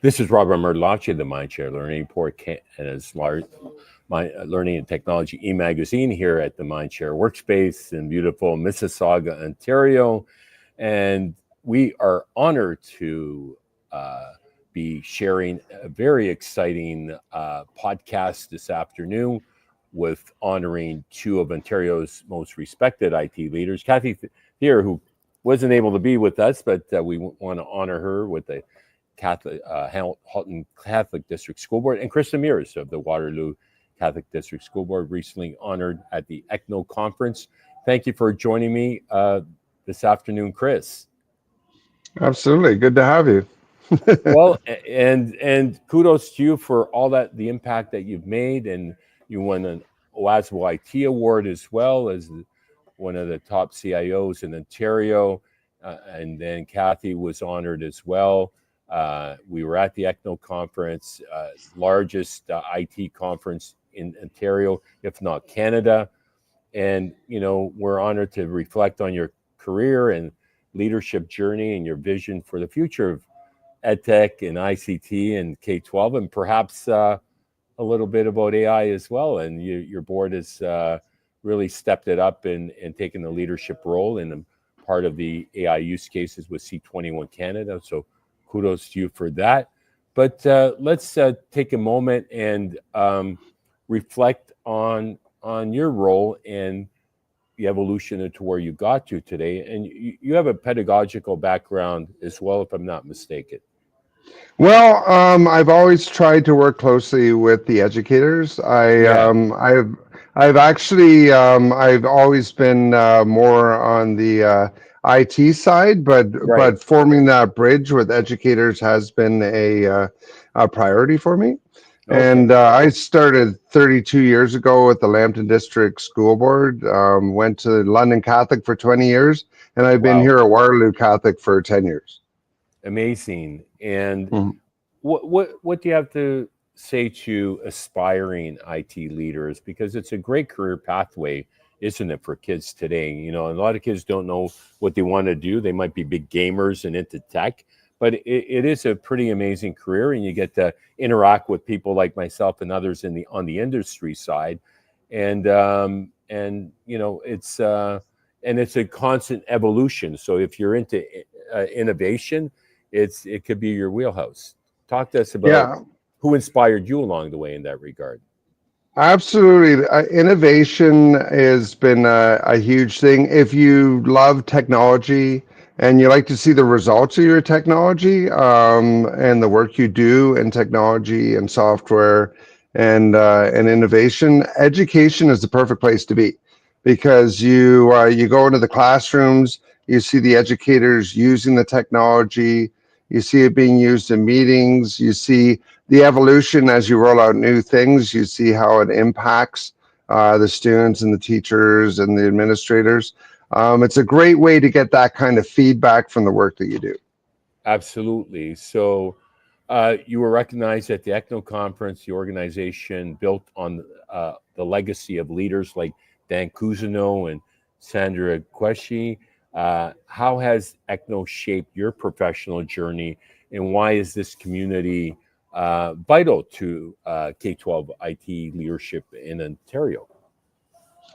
This is Robert Murdoch, the Mindshare Learning Report, and as my Learning and Technology e-magazine here at the Mindshare Workspace in beautiful Mississauga, Ontario. And we are honored to be sharing a very exciting podcast this afternoon with honoring two of Ontario's most respected IT leaders, Cathy Thier, who wasn't able to be with us, but we want to honor her with the Halton Catholic District School Board, and Chris Demers of the Waterloo Catholic District School Board, recently honored at the ECNO conference. Thank you for joining me this afternoon, Chris. Absolutely, good to have you. Well, and kudos to you for all the impact that you've made, and you won an OASBO IT award as well as one of the top CIOs in Ontario, and then Cathy was honored as well. We were at the ECNO conference, largest IT conference in Ontario, if not Canada. And, we're honored to reflect on your career and leadership journey and your vision for the future of EdTech and ICT and K-12, and perhaps a little bit about AI as well. And your board has really stepped it up and taken the leadership role in part of the AI use cases with C21 Canada. So kudos to you for that. But let's take a moment and reflect on your role and the evolution into where you got to today. And you have a pedagogical background as well, if I'm not mistaken. Well, I've always tried to work closely with the educators. I've always been more on the IT side, but forming that bridge with educators has been a priority for me. Okay. And I started 32 years ago at the Lambton District School Board, went to London Catholic for 20 years, and I've been here at Waterloo Catholic for 10 years. Amazing. And what do you have to say to aspiring IT leaders? Because it's a great career pathway, isn't it, for kids today? A lot of kids don't know what they want to do. They might be big gamers and into tech, but it is a pretty amazing career, and you get to interact with people like myself and others on the industry side, and it's a constant evolution. So if you're into innovation, it could be your wheelhouse. Talk to us about who inspired you along the way in that regard. Absolutely. Innovation has been a huge thing. If you love technology and you like to see the results of your technology and the work you do in technology and software and innovation, education is the perfect place to be, because you go into the classrooms, you see the educators using the technology, you see it being used in meetings, you see the evolution as you roll out new things, you see how it impacts the students and the teachers and the administrators. It's a great way to get that kind of feedback from the work that you do. Absolutely. So you were recognized at the ECNO conference, the organization built on the legacy of leaders like Dan Cousineau and Sandra Queshy. How has ECNO shaped your professional journey, and why is this community vital to K-12 IT leadership in Ontario?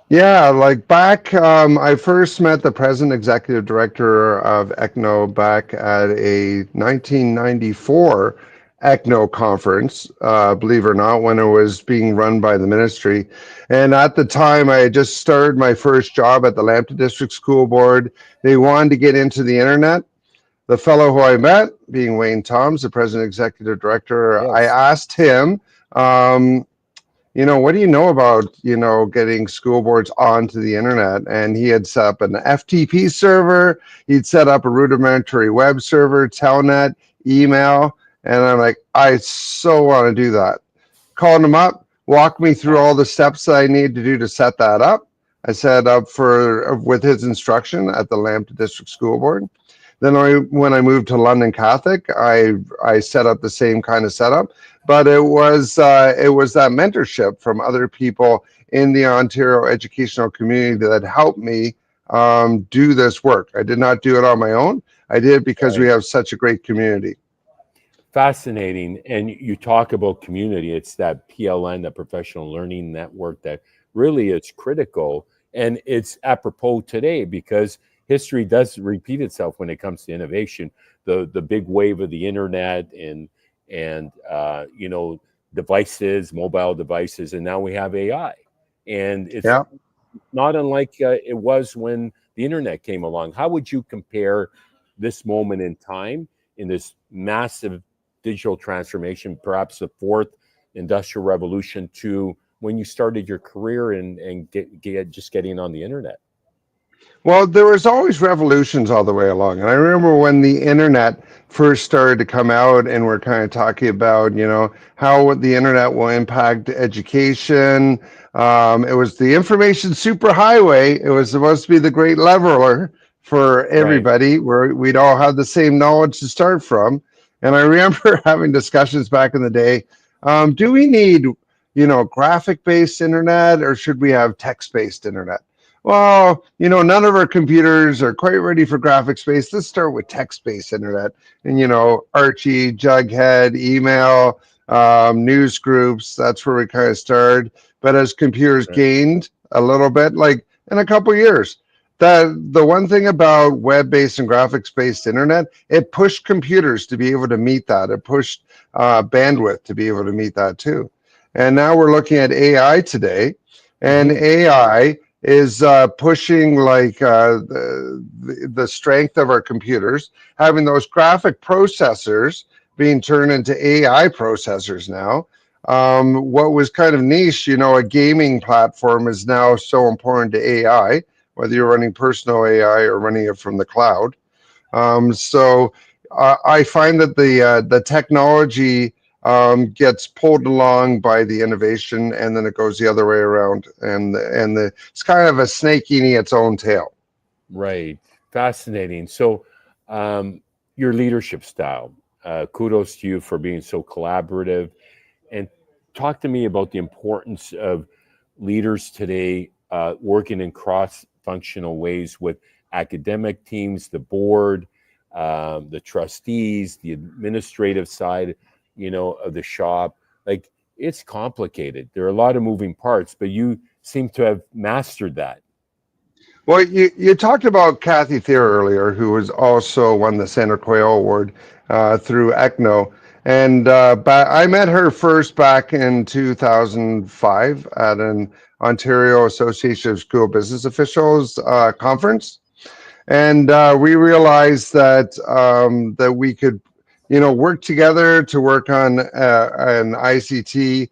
Yeah, like back, I first met the president executive director of ECNO back at a 1994 ECNO conference, believe it or not, when it was being run by the ministry. And at the time, I had just started my first job at the Lambton District School Board. They wanted to get into the internet. The fellow who I met, being Wayne Toms, the president executive director, yes. I asked him, what do you know about, getting school boards onto the internet? And he had set up an FTP server. He'd set up a rudimentary web server, telnet, email. And I'm like, I so want to do that. Called him up, walked me through all the steps that I need to do to set that up. I set up with his instruction at the Lambton District School Board. Then when I moved to London Catholic, I set up the same kind of setup, but it was that mentorship from other people in the Ontario educational community that helped me do this work. I did not do it on my own. I did it because we have such a great community. Fascinating. And you talk about community. It's that PLN, the professional learning network, that really is critical. And it's apropos today because history does repeat itself when it comes to innovation. The big wave of the internet and you know, devices, mobile devices, and now we have AI. And it's Yeah. not unlike it was when the internet came along. How would you compare this moment in time in this massive digital transformation, perhaps the fourth industrial revolution, to when you started your career and just getting on the internet? Well, there was always revolutions all the way along. And I remember when the internet first started to come out and we're kind of talking about, you know, how the internet will impact education. It was the information superhighway. It was supposed to be the great leveler for Right, everybody, where we'd all have the same knowledge to start from. And I remember having discussions back in the day. Do we need, you know, graphic-based internet or should we have text-based internet? Well, you know, none of our computers are quite ready for graphics based. Let's start with text based internet. And, you know, Archie, Jughead, email, news groups, that's where we kind of started. But as computers right, gained a little bit, like in a couple years, the one thing about web based and graphics based internet, it pushed computers to be able to meet that. It pushed bandwidth to be able to meet that too. And now we're looking at AI today, and hmm, AI is pushing like the strength of our computers, having those graphic processors being turned into AI processors now. What was kind of niche, you know, a gaming platform is now so important to AI, whether you're running personal AI or running it from the cloud. So I find that the technology gets pulled along by the innovation, and then it goes the other way around, and it's kind of a snake eating its own tail. right. Fascinating. So, um, your leadership style. Kudos to you for being so collaborative. And talk to me about the importance of leaders today working in cross-functional ways with academic teams, the board, the trustees, the administrative side, you know, of the shop. Like, it's complicated. There are a lot of moving parts, but you seem to have mastered that. Well, you talked about Cathy Thier earlier, who was also won the Sandra Quayle Award through ECNO. And but I met her first back in 2005 at an Ontario Association of School Business Officials conference. And we realized that that we could, you know, work together to work on an ICT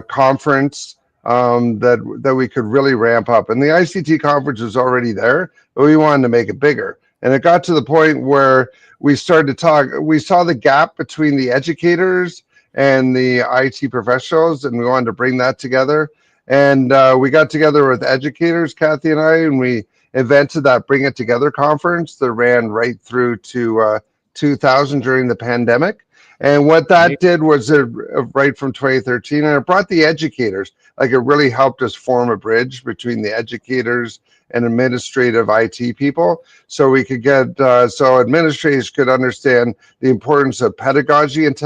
conference that we could really ramp up. And the ICT conference was already there, but we wanted to make it bigger. And it got to the point where we started to talk. We saw the gap between the educators and the IT professionals, and we wanted to bring that together. And we got together with educators, Cathy and I, and we invented that Bring It Together conference that ran right through to 2000 during the pandemic. And what that did was right from 2013, and it brought the educators, like it really helped us form a bridge between the educators and administrative IT people. So we could get, so administrators could understand the importance of pedagogy and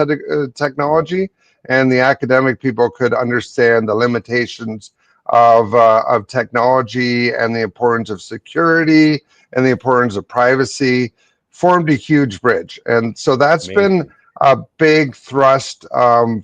technology, and the academic people could understand the limitations of technology and the importance of security and the importance of privacy, formed a huge bridge. And so that's been Amazing. a big thrust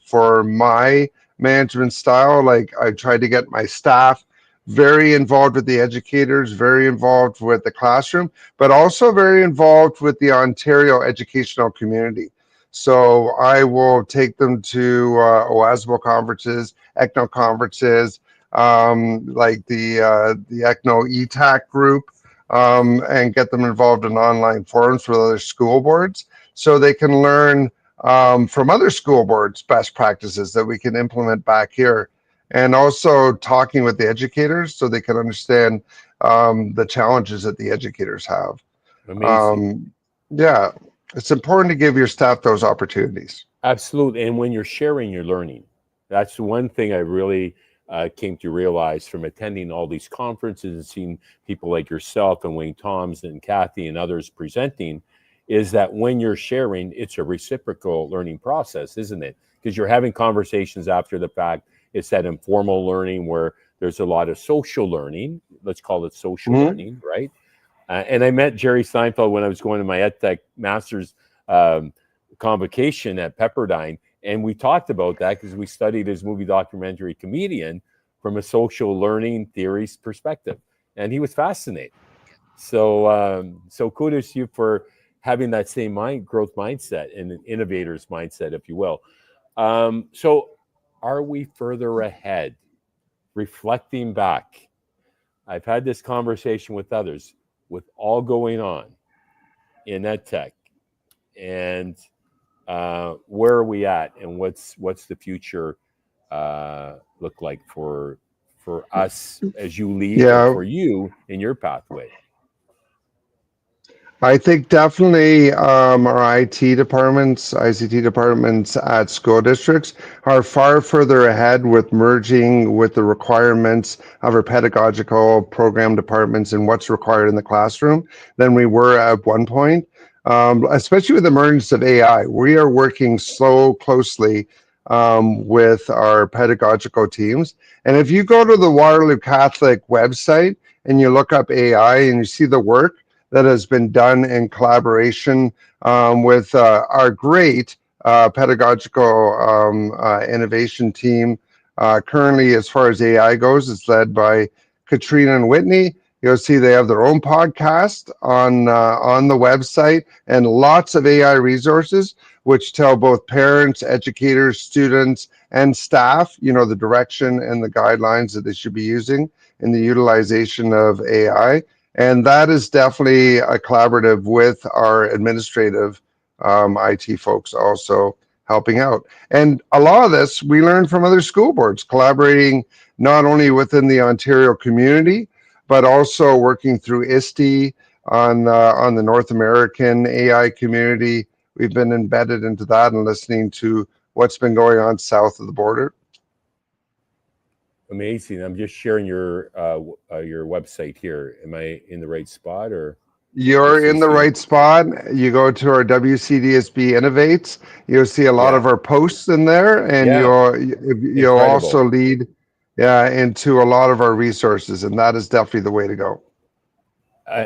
for my management style. Like I tried to get my staff very involved with the educators, very involved with the classroom, but also very involved with the Ontario educational community. So I will take them to OASBO conferences, ECNO conferences, like the ECNO ETAC group, and get them involved in online forums with other school boards so they can learn from other school boards best practices that we can implement back here. And also talking with the educators so they can understand the challenges that the educators have. Amazing. Um, yeah, it's important to give your staff those opportunities. Absolutely. And when you're sharing, you're learning. That's one thing I really came to realize from attending all these conferences and seeing people like yourself and Wayne Toms and Cathy and others presenting is that when you're sharing, it's a reciprocal learning process, isn't it? Because you're having conversations after the fact. It's that informal learning where there's a lot of social learning. Let's call it social learning, right? And I met Jerry Seinfeld when I was going to my EdTech master's convocation at Pepperdine. And we talked about that because we studied his movie documentary Comedian from a social learning theories perspective. And he was fascinated. So kudos to you for having that same growth mindset and an innovator's mindset, if you will. So are we further ahead? Reflecting back, I've had this conversation with others with all going on in EdTech, and where are we at, and what's the future look like for us as you lead, or for you in your pathway? I think definitely our IT departments, ICT departments at school districts are far further ahead with merging with the requirements of our pedagogical program departments and what's required in the classroom than we were at one point. Especially with the emergence of AI, we are working so closely with our pedagogical teams. And if you go to the Waterloo Catholic website and you look up AI and you see the work that has been done in collaboration with our great pedagogical innovation team. Currently, as far as AI goes, it's led by Katrina and Whitney. You'll see they have their own podcast on the website and lots of AI resources, which tell both parents, educators, students, and staff, the direction and the guidelines that they should be using in the utilization of AI. And that is definitely a collaborative with our administrative IT folks also helping out. And a lot of this we learned from other school boards, collaborating not only within the Ontario community, but also working through ISTE on the North American AI community. We've been embedded into that and listening to what's been going on south of the border. Amazing. I'm just sharing your website here. Am I in the right spot, or? You're in the right spot. You go to our WCDSB Innovates. You'll see a lot of our posts in there, and you'll also lead into a lot of our resources, and that is definitely the way to go.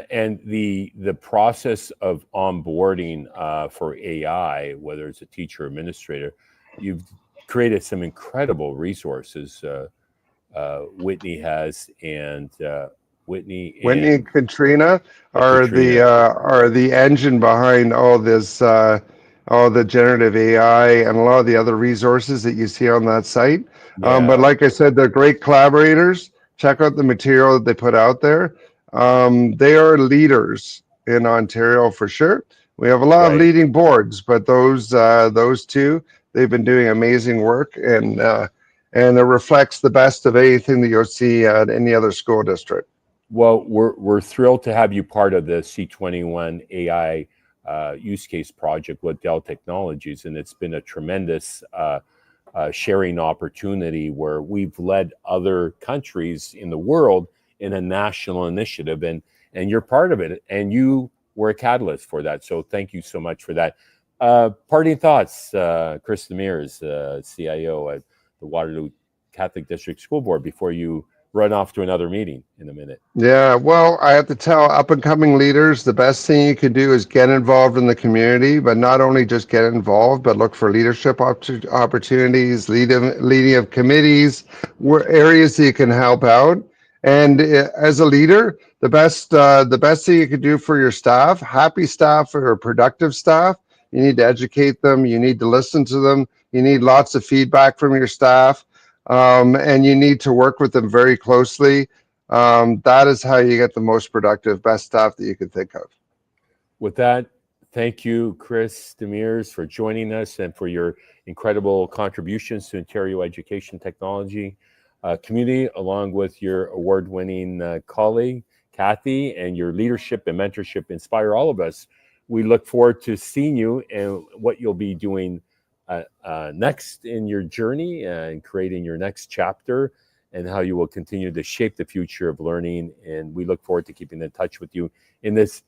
And the process of onboarding for AI, whether it's a teacher or administrator, you've created some incredible resources. Whitney has, and Whitney and Katrina are the engine behind all this, all the generative AI and a lot of the other resources that you see on that site. But like I said, they're great collaborators. Check out the material that they put out there. They are leaders in Ontario for sure. We have a lot of leading boards, but those two, they've been doing amazing work, and it reflects the best of anything that you'll see at any other school district. Well, we're thrilled to have you part of the C21 AI use case project with Dell Technologies, and it's been a tremendous sharing opportunity where we've led other countries in the world in a national initiative, and you're part of it, and you were a catalyst for that. So thank you so much for that. Parting thoughts, Chris Demers, CIO at the Waterloo Catholic District School Board, before you run off to another meeting in a minute. Yeah, well, I have to tell up and coming leaders, the best thing you can do is get involved in the community, but not only just get involved, but look for leadership opportunities, leading of committees, areas that you can help out. And as a leader, the best thing you can do for your staff, happy staff or productive staff, you need to educate them, you need to listen to them, you need lots of feedback from your staff. And you need to work with them very closely. That is how you get the most productive, best staff that you can think of. With that, thank you, Chris Demers, for joining us and for your incredible contributions to Ontario education technology community, along with your award-winning colleague, Cathy, and your leadership and mentorship inspire all of us. We look forward to seeing you and what you'll be doing next in your journey and creating your next chapter, and how you will continue to shape the future of learning. And we look forward to keeping in touch with you in this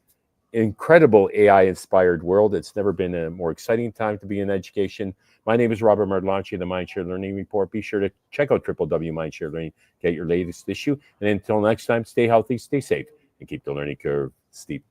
incredible AI-inspired world. It's never been a more exciting time to be in education. My name is Robert Mardelanchi of the Mindshare Learning Report. Be sure to check out www.mindshare Learning, get your latest issue. And until next time, stay healthy, stay safe, and keep the learning curve steep.